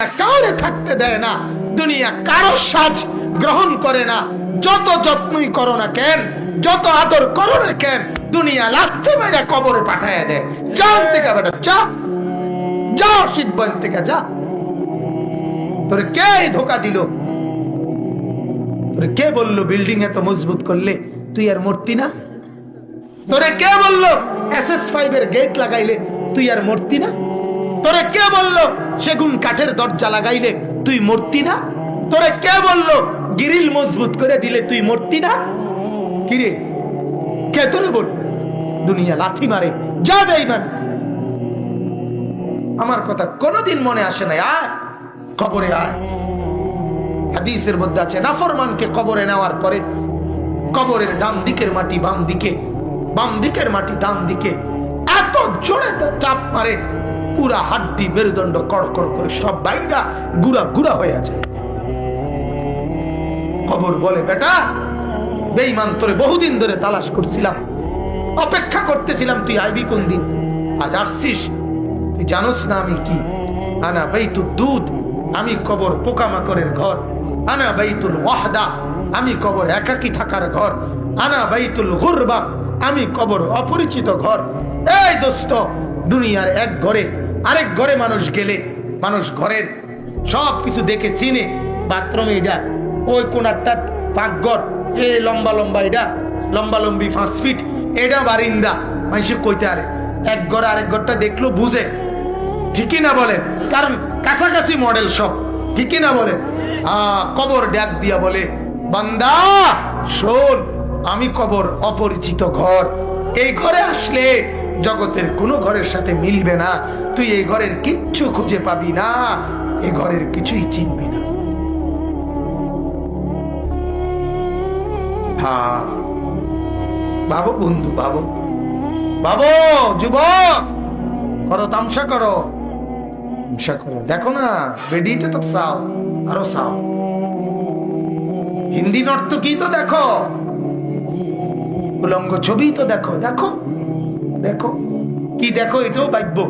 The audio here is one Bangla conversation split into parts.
কাউরে থাকতে দেয় না, দুনিয়া কারো সাজ গ্রহণ করে না। যত যত্নই করো না কেন, যত আদর করো না কেন, দুনিয়া লাথি মেরে কবরে পাঠায় দেয়। যাও থেকে বেটা, যা যাও, শীতবন থেকে যা। তোরে কে ধোকা দিল? তোরে কে বললো বিল্ডিং এত মজবুত করলে তুই আর মূর্তি না? তোরে কে বললো SS5 এর গেট লাগাইলে তুই আর মূর্তি না? তোরে কে বললো সেগুন কাঠের দরজা লাগাইলে তুই মূর্তি না? তোরে কে বললো গ্রিল মজবুত করে দিলে তুই মূর্তি না? কিরে, কে তোরে বল? দুনিয়া লাথি মারে, যা বেঈমান। আমার কথা কোনোদিন মনে আসে না, আয় কবরে আয়। হাদিসের মধ্যে আছে নাফরমানকে কবরে নেওয়ার পরে কবরের ডান দিকের মাটি বাম দিকে, বাম দিকের মাটি ডান দিকে এত জোরে চাপ মারে, পুরা হাড্ডি মেরুদণ্ড কড়কড় করে সব ভাঙা গুড়া গুড়া হয়ে যায়। কবর বলে, বেটা বেঈমান, তোরে বহুদিন ধরে তালাশ করছিলাম, অপেক্ষা করতেছিলাম, তুই আইবি কোন দিন? আজ আসছিস। তুই জানোস না আমি কি? আনা বাইতুদ দুদ, আমি কবর পোকামাকড়ের ঘর। আনা বাইতুল ওয়াহদা, আমি কবর একাকী থাকার ঘর। আনা বাইতুল গুরবা, আমি কবর অপরিচিত ঘর। এই দোস্ত, দুনিয়ার এক ঘরে আরেক ঘরে মানুষ গেলে মানুষ ঘরের সব কিছু দেখে চিনে। বাথরুম এটা, ওই কোনারটা পাকঘর, এই লম্বা লম্বা এটা লম্বা লম্বি 5 ফিট, এটা বারিন্দা। মানুষ কইতে আরে এক ঘর আরেক ঘরটা দেখলো বুঝে, ঠিকই না বলেন? কারণ কাছাকাছি মডেল সব, ঠিকই না বলেন? কবর ডাক দিয়া বলে, বান্দা শোন, আমি কবর অপরিচিত ঘর। এই ঘরে আসলে জগতের কোনো ঘরের সাথে মিলবে না, তুই এই ঘরের কিচ্ছু খুঁজে পাবি না, এই ঘরের কিছুই চিনবি না। হ্যাঁ বাবু, বন্ধু বাবু, বাবু যুবক, করো তামসা করো, তামসা করো। দেখো না বেডিতে তো চাও, আরো চাও। হিন্দি নর্তকী তো দেখো, উলঙ্গ ছবি তো দেখো। দেখো দেখো কি দেখো, এটাও ভাববো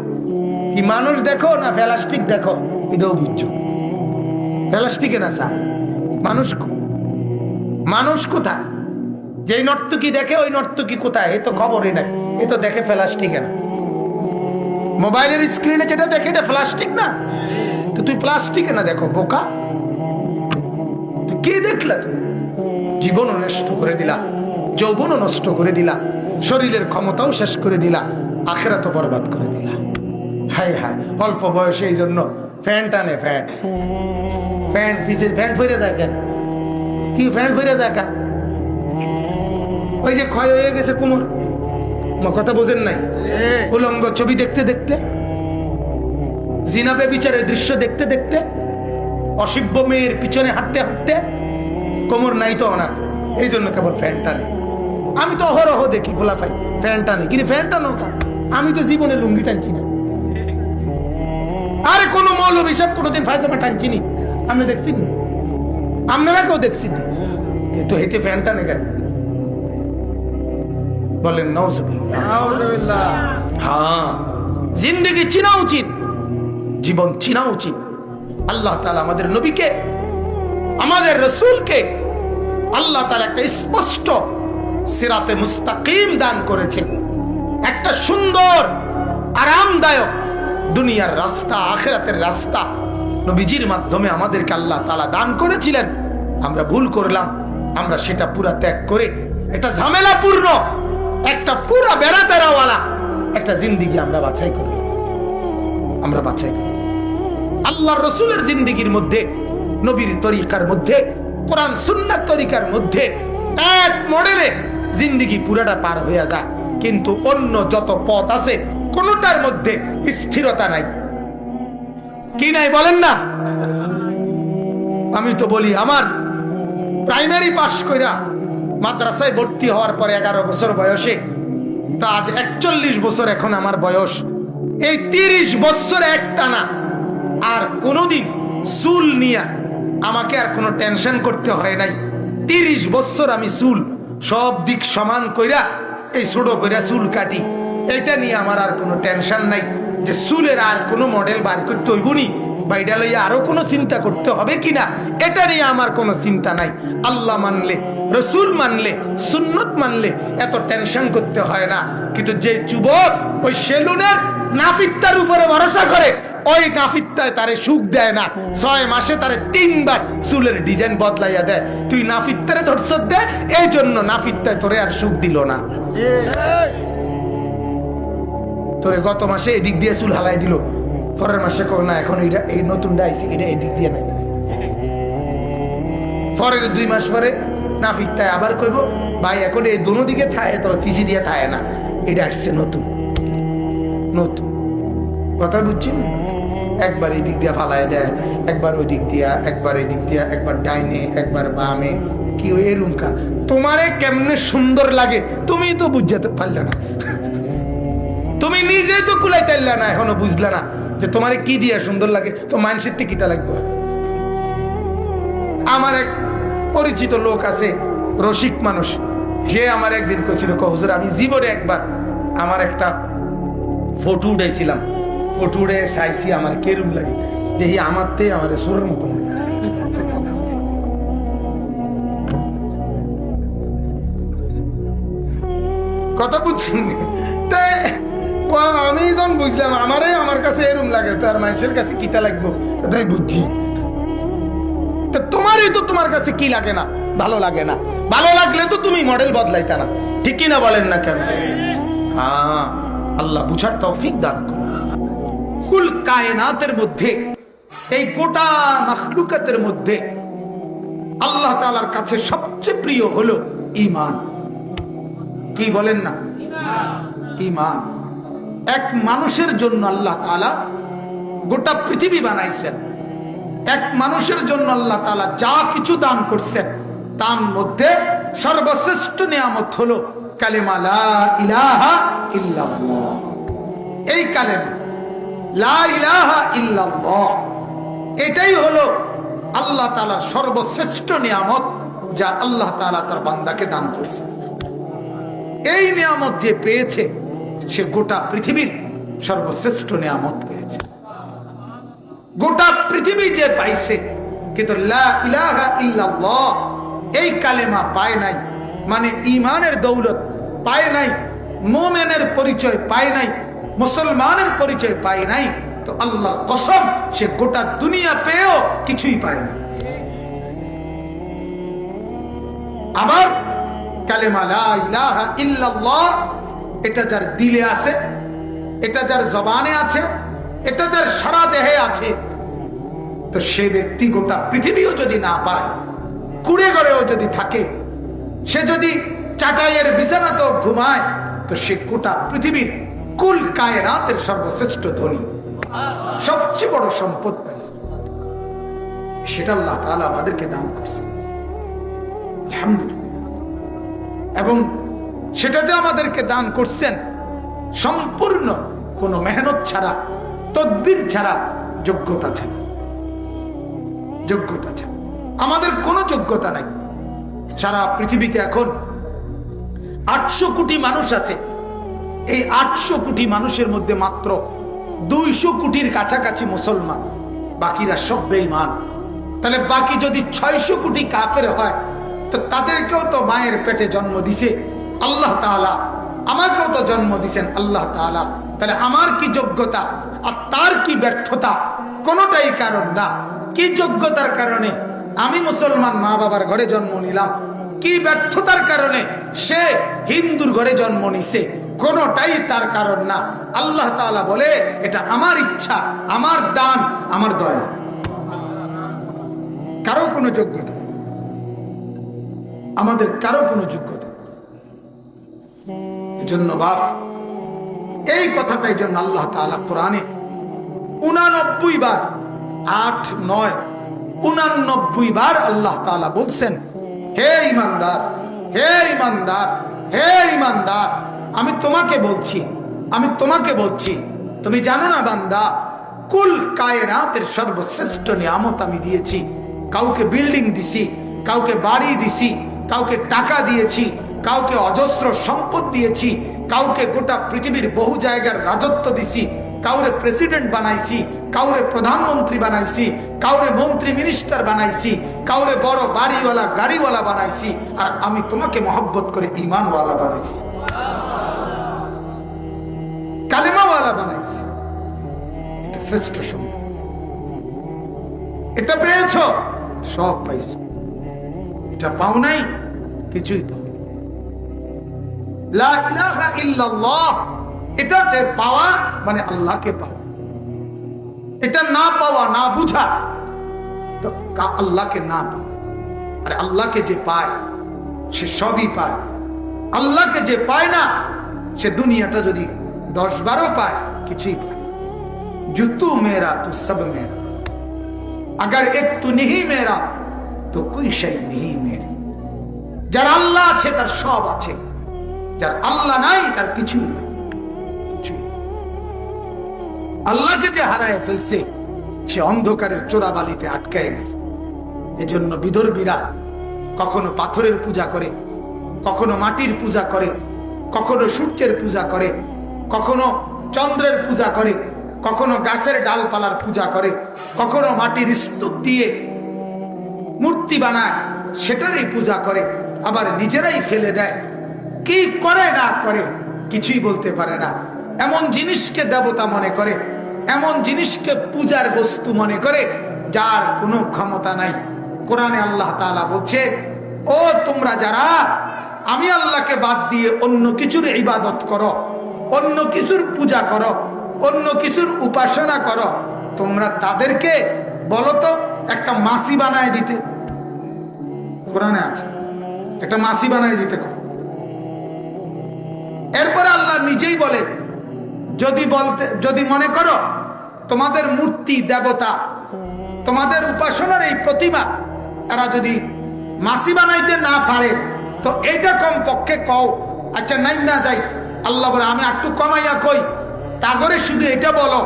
কি মানুষ দেখো না প্লাস্টিক দেখো, এটাও বুঝছো। প্লাস্টিকে না চায় মানুষ, মানুষ কোথায়? যে নর্তকী দেখে ওই নর্তকী কোথায়? এ তো খবরই নাই, এ তো দেখে প্লাস্টিকে না। মোবাইলের স্ক্রিনে যেটা দেখে এটা প্লাস্টিক না, তো তুই প্লাস্টিকে না দেখো বোকা। তুই কে দেখলা? তুমি জীবনও নষ্ট করে দিলা, যৌবনও নষ্ট করে দিলা, শরীরের ক্ষমতাও শেষ করে দিলা, আখিরাতও বরবাদ করে দিলা। হায় হায়, অল্প বয়সে এই জন্য ফ্যান টানে, ফ্যান ফ্যান ফিসে ফ্যান ফিরে যায় কেন? কি ফ্যান ফিরে যায় কেন? ওই যে ক্ষয় হয়ে গেছে কোমর, কথা বোঝেন নাই? উলঙ্গ ছবি দেখতে দেখতে, জিনাবে বিচারের দৃশ্য দেখতে দেখতে, অসভ্য মেয়ের পিছনে হাঁটতে হাঁটতে কোমর নাই তো ওনার, এই জন্য কেবল ফ্যান টানে। আমি তো অহরহ দেখি ফোলা ফাই ফ্যান টানে, কিন্তু ফ্যান টানো কা? আমি তো জীবনে লুঙ্গি টানছি না। আরে কোন মৌলবী সাহেব কোনোদিন ফায়জামা টানছি নি? আপনি দেখছেন? আপনারা কেউ দেখছেন? তো হেঁটে ফ্যান টানে কেন? বলেন নাউজুবিল্লাহ। হ্যাঁ, জিন্দেগি চিনা উচিত, জীবন চিনা উচিত। আল্লাহ তাআলা আমাদের নবীকে, আমাদের রাসূলকে আল্লাহ তাআলা একটা স্পষ্ট সিরাতে মুস্তাকিম দান করেছে, একটা সুন্দর আরামদায়ক দুনিয়ার রাস্তা, আখিরাতের রাস্তা নবীজির মাধ্যমে আমাদেরকে আল্লাহ তাআলা দান করেছিলেন। আমরা ভুল করলাম, আমরা সেটা পুরা ত্যাগ করে একটা ঝামেলাপূর্ণ, একটা পুরা বেড়াতেরাওয়ালা একটা জিন্দেগি আমরা বাছাই করি। আমরা বাছাই করি আল্লাহর রাসূলের জিন্দেগির মধ্যে, নবীর তরিকার মধ্যে, কোরআন সুন্নাত তরিকার মধ্যে এক মডেলে জিন্দেগি পুরাটা পার হয়ে যায়। কিন্তু অন্য যত পথ আছে কোনটার মধ্যে স্থিরতা নাই। কি নাই বলেন না? আমি তো বলি, আমার প্রাইমারি পাস কইরা মাদ্রাসায় ভর্তি হওয়ার পরে 11 বছর বয়সে, তা আজ 41 বছর এখন আমার বয়স। এই 30 বছর একটানা আর কোনোদিন চুল নিয়ে আমাকে আর কোনো টেনশন করতে হয় নাই। 30 বছর আমি চুল সব দিক সমান কইরা, এই ছোট কইরা চুল কাটি, এটা নিয়ে আমার আর কোনো টেনশন নাই যে চুলের আর কোনো মডেল বার করতে হইব নি, বাইডা লইয়া আরো কোনো চিন্তা করতে হবে কিনা এটা নিয়ে আমার কোনো চিন্তা নাই। আল্লাহ মানলে, রসুল মানলে, সুন্নত মানলে এত টেনশন করতে হয় না। কিন্তু যে যুবক ওই সেলুনের নাফিত্তার উপরে ভরসা করে, ওই নাফিত্তায় তারে সুখ দেয় না, 6 মাসে তারে 3 বার চুলের ডিজাইন বদলাইয়া দেয়। তুই নাফিত্তারে ধরছ দে, এই জন্য নাফিত্তায় তোরে আর সুখ দিল না। তোরে গত মাসে এদিক দিয়ে চুল হালাই দিল, পরের মাসে কো না এখন এটা এই নতুনটা আইছে, এটা এদিক দিয়ে নাই। পরের 2 মাস পরে নাফিত্তায় আবার কইব ভাই এখন এই দোনো দিকে থায়, তবে পিছি দিয়ে থায় না, এটা আসছে নতুন নতুন। কথা বুঝছেন? একবার এই দিক দিয়ে ফালাই দেয়, একবার ওই দিক দিয়া, একবার এই দিক দিয়া, একবার ডাইনে, একবার বামে। কি ওই এরুমকা তোমারে কেমনে সুন্দর লাগে তুমি তো বুঝতে পারলে না, তুমি নিজেই তো কুলাইতে পারলে না, এখনো বুঝলে না যে তোমারে কি দিয়ে সুন্দর লাগে। তো মানুষের থেকে কিতা লাগবে? আমার এক পরিচিত লোক আছে, রসিক মানুষ, সে আমার একদিন কইছিল, হুজুর আমি জীবনে একবার আমার একটা ফটো উঠাইছিলাম, ফটো উঠে চাইছি আমার কেরুম লাগে, দেখি আমারতে আমার সুরের মতো লাগে। কথা বুঝছেন? আমি যখন বুঝলাম আমারে আমার কাছে এরুম লাগে, তো আর মানুষের কাছে কিতা লাগবো তাই বুঝছি। তো তোমারই তো তোমার কাছে কি লাগে না, ভালো লাগে না। ভালো লাগলে তো তুমি মডেল বদলাইতা না, ঠিক কি না বলেন না কেন? হ্যাঁ, আল্লাহ বুঝার তৌফিক দান করুন। কুল কায়নাতের মধ্যে, এই গোটা মাখলুকাতের মধ্যে আল্লাহ তাআলার কাছে সবচেয়ে প্রিয় হলো ঈমান। কি বলেন না? ঈমান। এক মানুষের জন্য আল্লাহ তাআলা গোটা পৃথিবী বানাইছেন, এক মানুষের জন্য আল্লাহ তাআলা যা কিছু দান করছেন, তার মধ্যে সর্বশ্রেষ্ঠ নিয়ামত হলো কালেমা লা ইলাহা ইল্লাল্লাহ। এই কালেমা লা ইলাহা ইল্লাল্লাহ, এটাই হলো আল্লাহ তাআলার সর্বশ্রেষ্ঠ নিয়ামত, যা আল্লাহ তাআলা তার বান্দাকে দান করছে। এই নিয়ামত যে পেয়েছে, সে গোটা পৃথিবীর সর্বশ্রেষ্ঠ নিয়ামত পেয়েছে। গোটা পৃথিবী যে পাইছে, কিন্তু লা ইলাহা ইল্লাল্লাহ এই কালেমা পায় নাই, মানে ঈমানের দৌলত পায় নাই, মুমিনের পরিচয় পায় নাই, মুসলমানের পরিচয় পায় নাই, তো আল্লাহর কসম সে গোটা দুনিয়া পেয়েও কিছুই পায় না। আবার কালেমা লা ইলাহা ইল্লাল্লাহ এটা যার দিলে আছে, এটা যার জবানে আছে, এটা যার সারা দেহে আছে, তো সে ব্যক্তি গোটা পৃথিবীও যদি না পায়, কুড়ে ঘরেও যদি থাকে, সে যদি চাটাইয়ের বিছানাতেও ঘুমায়, তো সে গোটা পৃথিবীর কুল কায়নাতের সর্বশ্রেষ্ঠ ধনী, সবচেয়ে বড় সম্পদ পাইছে। সেটা আল্লাহ তাআলা আমাদেরকে দান করছে, আলহামদুলিল্লাহ। এবং সেটা যে আমাদেরকে দান করছেন সম্পূর্ণ কোনো মেহনত ছাড়া, তদবির ছাড়া, যোগ্যতা ছাড়া। যোগ্যতা ছাড়া আমাদের কোনো যোগ্যতা নাই। সারা পৃথিবীতে এখন 800 কোটি মানুষ আছে। এই 800 কোটি মানুষের মধ্যে মাত্র 200 কোটির কাছাকাছি মুসলমান, বাকিরা সব বেঈমান। তাহলে বাকি যদি 600 কোটি কাফের হয়, তো তাদেরকেও তো মায়ের পেটে জন্ম দিছে আল্লাহ তাআলা, আমাকেও তো জন্ম দিছেন আল্লাহ তাআলা। তাহলে আমার কি যোগ্যতা আর তার কি ব্যর্থতা? কোনোটাই কারণ না। কি যোগ্যতার কারণে আমি মুসলমান মা বাবার ঘরে জন্ম নিলাম, কি ব্যর্থতার কারণে সে হিন্দুর ঘরে জন্ম নিছে? কোনোটাই তার কারণ না। আল্লাহ তাআলা বলে এটা আমার ইচ্ছা, আমার দান, আমার দয়া। কারো কোনো যোগ্যতা, আমাদের কারো কোনো যোগ্যতা। এজন্য বাপ, এই কথাটাই জন্য আল্লাহ তাআলা কোরআনে 89 বার, 8, 9, 89 বার আল্লাহ তাআলা বলছেন, হে ঈমানদার, হে ঈমানদার, হে ঈমানদার, আমি তোমাকে বলছি, আমি তোমাকে বলছি, তুমি জানো না বান্দা, কুল কায়নাতের সর্বশ্রেষ্ঠ নিয়ামত আমি দিয়েছি। কাউকে বিল্ডিং দিছি, কাউকে বাড়ি দিছি, কাউকে টাকা দিয়েছি, কাউকে অজস্র সম্পদ দিয়েছি, কাউকে গোটা পৃথিবীর বহু জায়গার রাজত্ব দিছি, কাউরে প্রেসিডেন্ট বানাইছি, কাউরে প্রধানমন্ত্রী বানাইছি, কাউরে মন্ত্রী মিনিস্টার বানাইছি, কাউরে বড় বাড়িওয়ালা গাড়িওয়ালা বানাইছি, আর আমি তোমাকে মহব্বত করে ঈমানওয়ালা বানাইছি, কালেমাওয়ালা বানাইছি। এটা শ্রেষ্ঠ সম্মান। এটা পেয়েছো, সব পাইছো। এটা পাও নাই, কিছুই পাও। লা ইলাহা ইল্লাল্লাহ, এটা যে পাওয়া মানে আল্লাহকে পাওয়া। এটা না পাওয়া, না বুঝা, তো আল্লাহকে না পাওয়া। আরে আল্লাহকে যে পায় সে সবই পায়। আল্লাহকে যে পায় না সে দুনিয়াটা যদি 10-12 পায় কিছুই পায়। जो तू मेरा तो सब मेरा, अगर एक तू नहीं मेरा तो कोई शय नहीं मेरी। যার আল্লাহ আছে তার সব আছে, যার আল্লাহ নাই তার কিছুই নেই। আল্লাহকে যে হারায় ফেলছে সে অন্ধকারের চোরাবালিতে আটকায় গেছে। এজন্য বিদর্ভীরা কখনো পাথরের পূজা করে, কখনো মাটির পূজা করে, কখনো সূর্যের পূজা করে, কখনো চন্দ্রের পূজা করে, কখনো গাছের ডালপালার পূজা করে, কখনো মাটির স্তূপ দিয়ে মূর্তি বানায় সেটারই পূজা করে, আবার নিজেরাই ফেলে দেয়। কি করে না করে কিছুই বলতে পারে না। এমন জিনিসকে দেবতা মনে করে, এমন জিনিসকে পূজার বস্তু মনে করে যার কোনো ক্ষমতা নাই। কোরআনে আল্লাহ তাআলা বলছে, ও তোমরা যারা আমি আল্লাহকে বাদ দিয়ে অন্য কিছুর ইবাদত করো, অন্য কিছুর পূজা করো, অন্য কিছুর উপাসনা করো, তোমরা তাদেরকে বলো তো একটা মাসি বানায় দিতে। কোরআনে আছে একটা মাসি বানায় দিতে কর। এরপরে আল্লাহ নিজেই বলে, যদি মনে করো তোমাদের মূর্তি দেবতা, তোমাদের উপাসনার এই প্রতিমা এরা যদি মাসি বানাইতে না পারে তো এটা কম পক্ষে কও। আচ্ছা নাই না যাই, আল্লাহ বলে আমি একটু কমাইয়া কই, তাগরে শুধু এটা বলো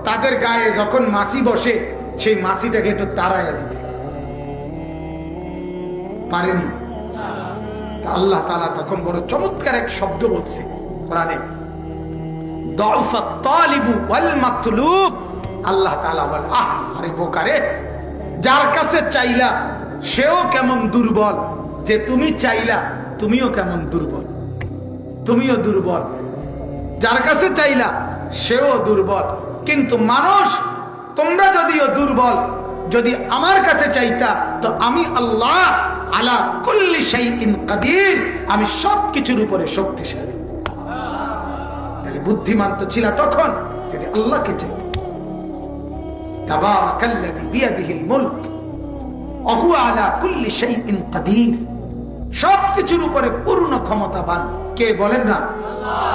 তাদের গায়ে যখন মাসি বসে সেই মাসিটাকে একটু তাড়াইয়া দিতে। পারেনি। আল্লাহ তাআলা তখন বড় চমৎকার এক শব্দ বলছে কোরআনে, দাউফাত তালিবু ওয়াল মাতলুব। আল্লাহ তাআলা বলে, আহ আরে বোকারে, যার কাছে চাইলা সেও কেমন দুর্বল, যে তুমি চাইলা তুমিও কেমন দুর্বল, তুমিও দুর্বল। যার কাছে চাইলা সেও দুর্বল। কিন্তু মানুষ তোমরা যদিও দুর্বল, যদি আমার কাছে চাইতা তো আমি আল্লাহ আলা কুল্লি শাইইন কাদির, আমি সব কিছুর উপরে শক্তিশালী। তাহলে বুদ্ধিমান তো ছিল তখন যদি আল্লাহকে চাইতে। তাবারাকাল্লাযী বিয়াদিহিল মুলক ওয়া হুয়া আলা কুল্লি শাইইন কাদির, সব কিছুর উপরে পূর্ণ ক্ষমতাবান কে বলেন না?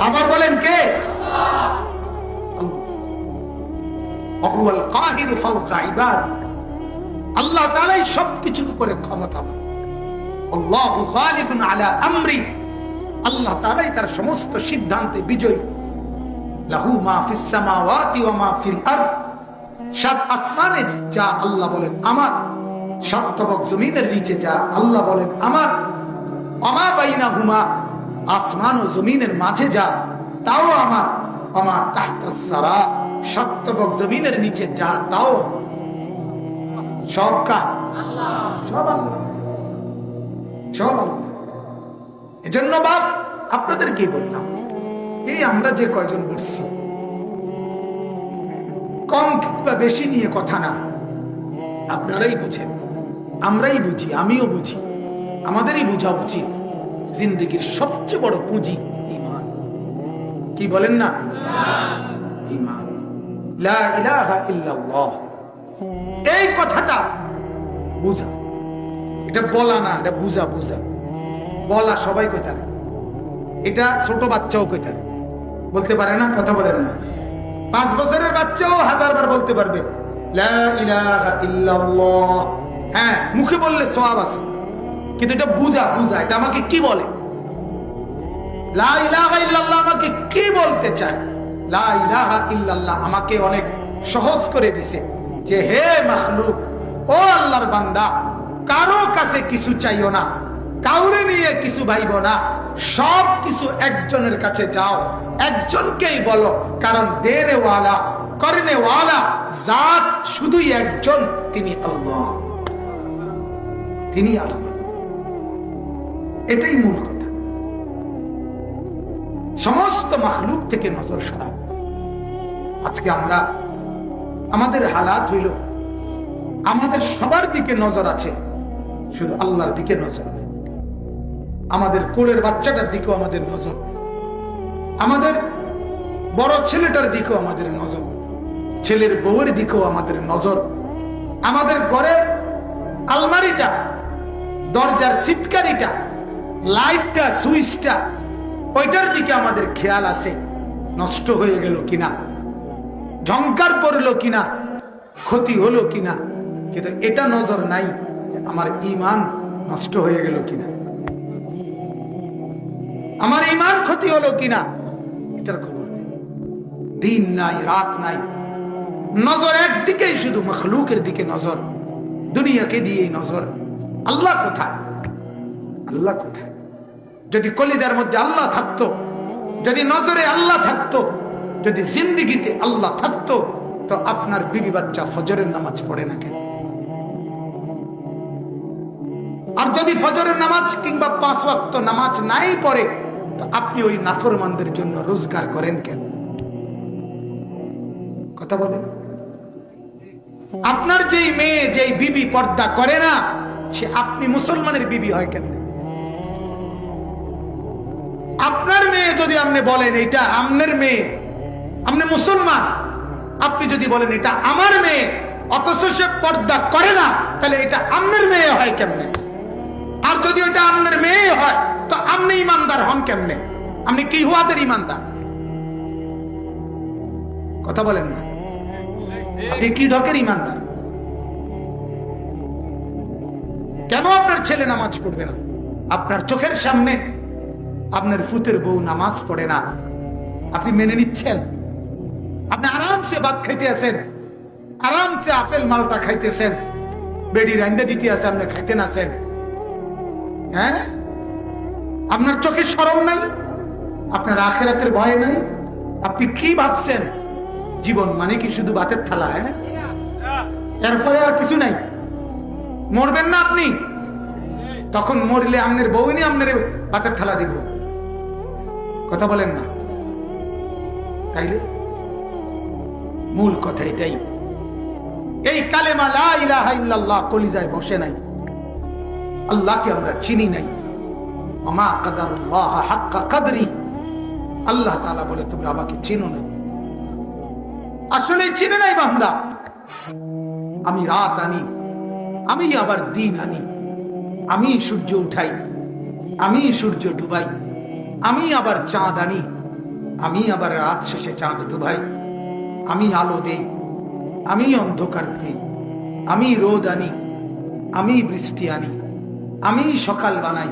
আবার বলেন কে? আল্লাহ তাআলাই সবকিছুর উপরে ক্ষমতাবান। আল্লাহু গালিবুন আলা আমরি, আল্লাহ তাআলাই তার সমস্ত সিদ্ধান্তে বিজয়ী। লাহু মা ফিস সামাওয়াতি ওয়া মা ফিল আরদ, সাত আসমানে যা আল্লাহ বলেন আমার, সাত তবক জমিনের নিচে যা আল্লাহ বলেন আমার, আমা বাইনাহুমা, আসমান ও জমিনের মাঝে যা তাও আমার, আমা তাহতাস সারা, সাত তবক জমিনের নিচে যা তাও আমার। সব কার? সব আল্লাহ, সব আল্লাহ। এজন্য বাপ আপনাদেরকে বললাম, এই আমরা যে কয়জন বসছি কম কিংবা বেশি নিয়ে কথা না, আপনারাই বুঝেন, আমরাই বুঝি, আমিও বুঝি, আমাদেরই বোঝা উচিত জিন্দেগির সবচেয়ে বড় পুঁজি ঈমান। কি বলেন না? ঈমান, লা ইলাহা ইল্লাল্লাহ, এই কথাটা বুঝা। এটা বলা না, এটা বুঝা। বুঝা বলা সবাই কইতে পারে, এটা ছোট বাচ্চাও কইতে পারে, বলতে পারে না? কথা বলেন না? 5 বছরের বাচ্চাও 1000 বার বলতে পারবে লা ইলাহা ইল্লাল্লাহ। হ্যাঁ, মুখে বললে সওয়াব আছে, কিন্তু এটা বুঝা। এটা আমাকে কি বলে? লা ইলাহা ইল্লাল্লাহ আমাকে কি বলতে চায়? লা ইলাহা ইল্লাল্লাহ আমাকে অনেক সহজ করে দিছে যে হে মাখলুক, ও আল্লাহর বান্দা, কারো কাছে কিছু চাইও না, কাউরে নিয়ে কিছু ভাইব না, সব কিছু একজনের কাছে যাও, একজনকেই বলো। কারণ দেনেওয়ালা করনেওয়ালা জাত শুধুই একজন, তিনি আল্লাহ, তিনি আল্লাহ। এটাই মূল কথা। সমস্ত মাখলুক থেকে নজর সরাও। আজকে আমরা, আমাদের হালাত হইল আমাদের সবার দিকে নজর আছে, শুধু আল্লাহর দিকে নজর নেই। আমাদের কোলের বাচ্চাটার দিকেও আমাদের নজর, আমাদের বড় ছেলেটার দিকেও আমাদের নজর, ছেলের বউয়ের দিকেও আমাদের নজর, আমাদের ঘরের আলমারিটা, দরজার সিটকারিটা, লাইটটা, সুইচটা, ওইটার দিকে আমাদের খেয়াল আছে নষ্ট হয়ে গেল কিনা, ঝংকার পড়লো কিনা, ক্ষতি হলো কিনা। কিন্তু এটা নজর নাই আমার ঈমান নষ্ট হয়ে গেল কিনা, আমার ঈমান ক্ষতি হলো কিনা, এটার খবর নেই। দিন নাই, রাত নাই, নজর একদিকেই, শুধু মখলুকের দিকে নজর, দুনিয়াকে দিয়েই নজর। আল্লাহ কোথায়? আল্লাহ কোথায়? যদি কলিজার মধ্যে আল্লাহ থাকতো, যদি নজরে আল্লাহ থাকতো, যদি জিন্দিগিতে আল্লাহ থাকতো, তো আপনার বিবি বাচ্চা ফজরের নামাজ পড়ে না কেন? আর যদি ফজরের নামাজ কিংবা 5 ওয়াক্ত নামাজ নাই পড়ে, তো আপনি ওই নাফরমানদের জন্য রোজগার করেন কেন? কথা বলেন। আপনার যেই মেয়ে, যেই বিবি পর্দা করে না, সে আপনি মুসলমানের বিবি হয় কেন? আপনার মেয়ে যদি আপনি বলেন এটা আপনার মেয়ে, আপনি মুসলমান, আপনি যদি বলেন এটা আমার মেয়ে, অথচ সে পর্দা করে না, তাহলে এটা আপনার মেয়ে হয় কেমনে? আর যদি ওইটা আপনার মেয়ে হয়, তো আপনি ইমানদার হন কেমনে? আপনি কি হুয়াদের ইমানদার? কথা বলেন না। আপনি কি ঢকের ইমানদার? কেন আপনার ছেলে নামাজ পড়বে না? আপনার চোখের সামনে আপনার ফুতের বউ নামাজ পড়ে না, আপনি মেনে নিচ্ছেন? আপনি আরামসে ভাত খাইতে আছেন, আরামসে আপেল মালটা খাইতেছেন, বেডি রান্দা দিতে আছে, আপনি খাইতেন আছেন। হ্যাঁ, আপনার চোখে শরম নাই, আপনার আখিরাতের ভয় নাই। আপনি কি ভাবছেন জীবন মানে কি শুধু ভাতের থালা? হ্যাঁ, এরপরে আর কিছু নাই। মরবেন না আপনি, তখন মরলে আপনার বউ নিয়ে আপনার ভাতের থালা দিব। কথা বলেন না। তাইলে মূল কথা এটাই, এই কালেমা লা ইলাহা ইল্লাল্লাহ কলিজায় বসে নাই, আল্লাহকে আমরা চিনি নাই। ওমা কাদারুল্লাহ হাক্কা কদরি, আল্লাহ তাআলা বলে তোমরা আমাকে চিনো না। আসলে চিনে নাই বান্দা। আমি রাত আনি, আমি আবার দিন আনি, আমি সূর্য উঠাই, আমি সূর্য ডুবাই, আমি আবার চাঁদ আনি, আমি আবার রাত শেষে চাঁদ ডুবাই, আমি আলো দেই, আমি অন্ধকার দিই, আমি রোদ আনি, আমি বৃষ্টি আনি, আমি সকাল বানাই,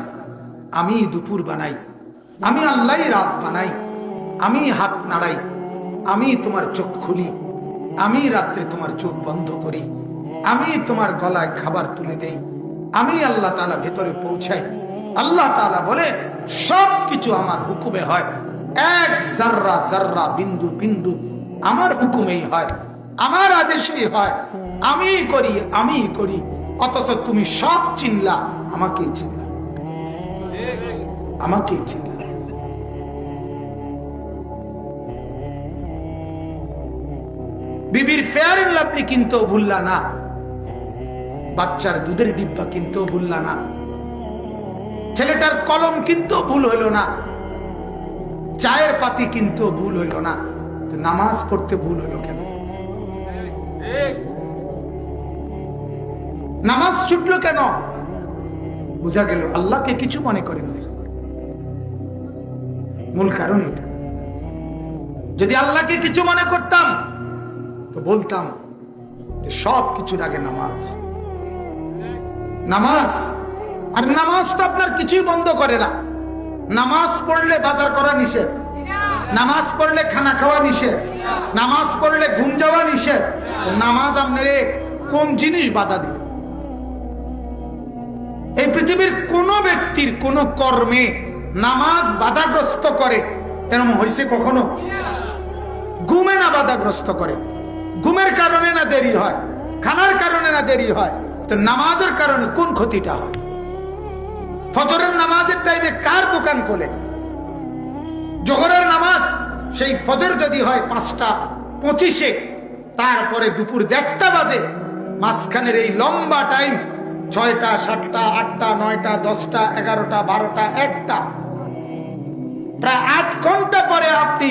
আমি দুপুর বানাই, আমি আল্লাহই রাত বানাই, আমি হাত নাড়াই, আমি তোমার চোখ খুলি, আমি রাত্রে তোমার চোখ বন্ধ করি, আমি তোমার গলায় খাবার তুলে দেই, আমি আল্লাহ তাআলা ভেতরে পৌঁছাই। আল্লাহ তাআলা বলে সব কিছু আমার হুকুমে হয়, এক জাররা জাররা, বিন্দু বিন্দু আমার হুকুমেই হয়, আমার আদেশেই হয়। আমি করি, আমি করি, অথচ তুমি সব চিনলা, আমাকেই চিনলা, আমাকেই চিনলা। বিবির ফেয়ার এন্ড লাভলি কিনতেও ভুললা না, বাচ্চার দুধের ডিব্বা কিনতেও ভুললা না, ছেলেটার কলম কিনতেও ভুল হইল না, চায়ের পাতি কিনতেও ভুল হইল না, তো নামাজ পড়তে ভুল হইল কেন? নামাজ ছুটলো কেন? বোঝা গেল আল্লাহকে কিছু মনে করেন না। মূল কারণ এটা। যদি আল্লাহকে কিছু মনে করতাম তো বলতাম যে সব কিছুর আগে নামাজ, নামাজ। আর নামাজ তো আপনার কিছুই বন্ধ করে না। নামাজ পড়লে বাজার করা নিষেধ, নামাজ পড়লে খানা খাওয়া নিষেধ, নামাজ পড়লে ঘুম যাওয়া নিষেধ। নামাজ আপনারে কোন জিনিস বাধা দিবে? এই পৃথিবীর কোন ব্যক্তির কোন কর্মে নামাজ বাধাগ্রস্ত করে এরকম হয়েছে কখনো? ঘুমে না বাধাগ্রস্ত করে, ঘুমের কারণে না দেরি হয়, খানার কারণে না দেরি হয়, তো নামাজের কারণে কোন ক্ষতিটা হয়? ফজরের নামাজের টাইমে কার দোকান খোলে? জোহরের নামাজ সেই ফজর যদি হয় 5:25, তারপরে দুপুর 1টা বাজে, মাঝখানের এই লম্বা টাইম 6টা, 7টা, 8টা, 9টা, 10টা, 11টা, 12টা, 1টা, প্রায় 8 ঘন্টা পরে আপনি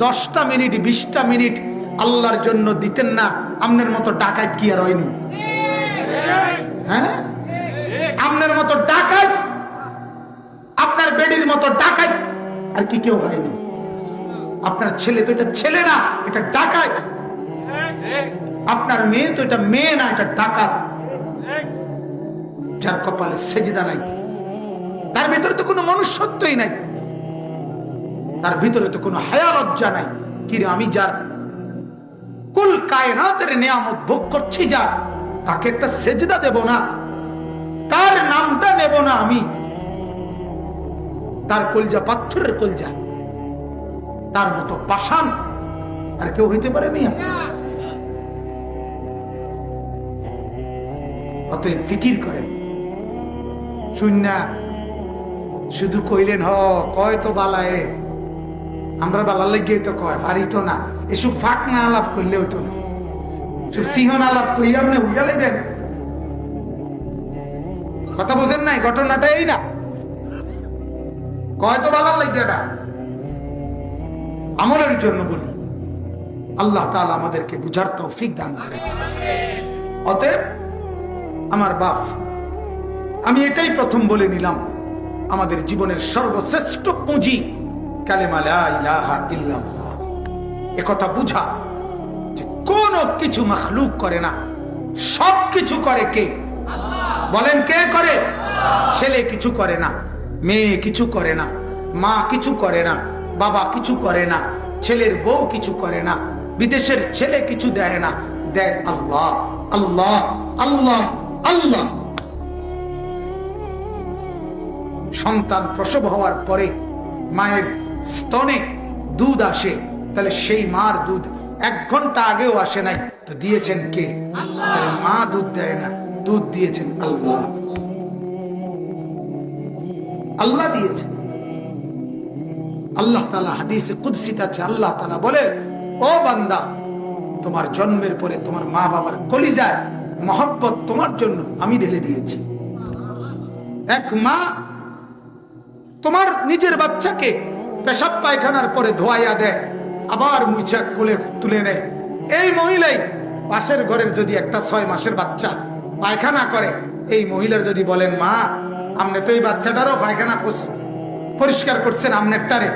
10টা মিনিট 20টা মিনিট আল্লাহর জন্য দিতেন না? আপনার মতো ডাকাত কি আর হয়নি? হ্যাঁ, আপনার মতো ডাকাত, আপনার বেডির মতো ডাকাত আর কি কেউ হয়নি? আপনার ছেলে তো এটা ছেলে না, এটা ডাকাত। আপনার মেয়ে তো এটা মেয়ে না, এটা ডাকাত। যার কপালে সেজদা নাই, তার ভিতরে তো কোনো মনুষ্যত্বই নাই, তার ভিতরে তো কোনো হায়া লজ্জা নাই। কিরে, আমি যার কুল কায়নাতের নিয়ামত ভোগ করছি, যার, তাকে একটা সেজদা দেব না, তার নামটা নেব না আমি? তার কলজা পাথরের কলজা, তার মতো পাষাণ আর কেউ হইতে পারে মিয়া? অতএব ফিকির করে শুননা, শুধু কইলেন হ কয় তো বালায়, আমরা বালার লেগে তো কয়, ভারী তো না। এসব ফাঁক না আলাপ করলে হইতো না, সব সিংহন আলাপ করি আপনি উইয়া লেবেন। কথা বোঝেন নাই? ঘটনাটা এই না, কয় তো বালার লেগে, এটা আমলের জন্য বলি। আল্লাহ তাআলা আমাদেরকে বুঝার তৌফিক দান করে। অতএব আমার বাপ, আমি এটাই প্রথম বলে নিলাম, আমাদের জীবনের সর্বশ্রেষ্ঠ পুঁজি কালেমা লা ইলাহা ইল্লাল্লাহ। একথা বুঝা যে কোন কিছু মাখলুক করে না, সব কিছু করে কে? বলেন, কে করে? ছেলে কিছু করে না, মেয়ে কিছু করে না, মা কিছু করে না, বাবা কিছু করে না, ছেলের বউ কিছু করে না, বিদেশের ছেলে কিছু দেয় না, দেয় আল্লাহ। আল্লাহ আল্লাহ আল্লাহ। সন্তান প্রসব হওয়ার পরে মায়ের স্তনে দুধ আসে, তাহলে সেই মার দুধ 1 ঘন্টা আগেও আসে নাই, তো দিয়েছেন কে? তাহলে মা দুধ দেয় না, দুধ দিয়েছেন আল্লাহ। আল্লাহ দিয়েছেন। আল্লাহ তাআলা হাদিসে কুদসিতে আছে, আল্লাহ তাআলা বলে, ও বান্দা, তোমার জন্মের পরে তোমার মা বাবার কলিজায় মহব্বত তোমার জন্য আমি ঢেলে দিয়েছি। এক মা তোমার নিজের বাচ্চাকে পেশাব পায়খানার পরে ধোয়াইয়া দেয়, আবার মুছা কোলে তুলে নেয়। এই মহিলাই পাশের ঘরের যদি একটা 6 মাসের বাচ্চা পায়খানা করে, এই মহিলার যদি বলেন, মা আপনি তো এই বাচ্চাটারও পায়খানা পরিষ্কার করছেন, আমনেরটারে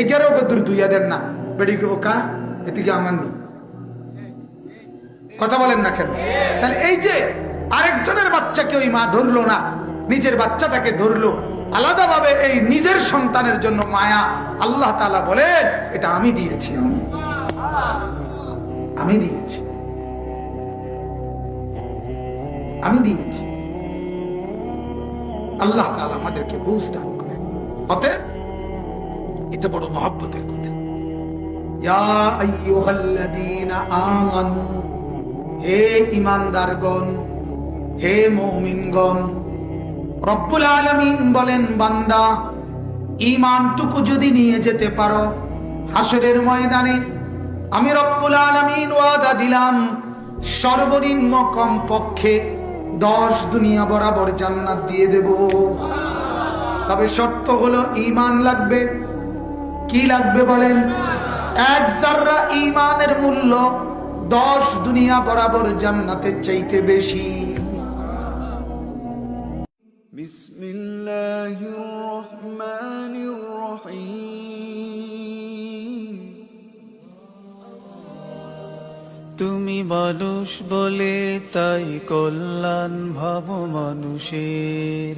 11 কদ্দুর ধুইয়া দেন না, বেড়ি করবো কা এদিকে আমার নেই। কথা বলেন না কেন? তাহলে এই যে আরেকজনের বাচ্চাকে ওই মা ধরলো না, নিজের বাচ্চাটাকে ধরলো আলাদাভাবে, এই নিজের সন্তানের জন্য মায়া। আল্লাহ তাআলা বলেন, এটা আমি দিয়েছি, আমি দিয়েছি, আমি দিয়েছি। আল্লাহ তাআলা আমাদেরকে বুঝ দান করেন। অতএব এটা বড় মহব্বতের কথা। ইয়া আইয়ুহাল্লাযীনা আমানু, হে ঈমানদারগণ, হে মুমিনগণ। রব্বুল আলামিন বলেন, বান্দা ঈমানটুকু যদি নিয়ে যেতে পারো, হাসরের ময়দানে আমি রব্বুল আলামিন ওয়াদা দিলাম, সর্বনিম্ন কমপক্ষে 10 দুনিয়া বরাবর জান্নাত দিয়ে দেব। তবে শর্ত হলো ঈমান লাগবে। কি লাগবে বলেন? 1 যাররা ঈমানের মূল্য 10 দুনিয়া বরাবর জান্নাতের চাইতে বেশি। বিসমিল্লাহির রহমানির রহিম। তুমি মানুষ বলে তাই কল্যাণ ভাব মানুষের।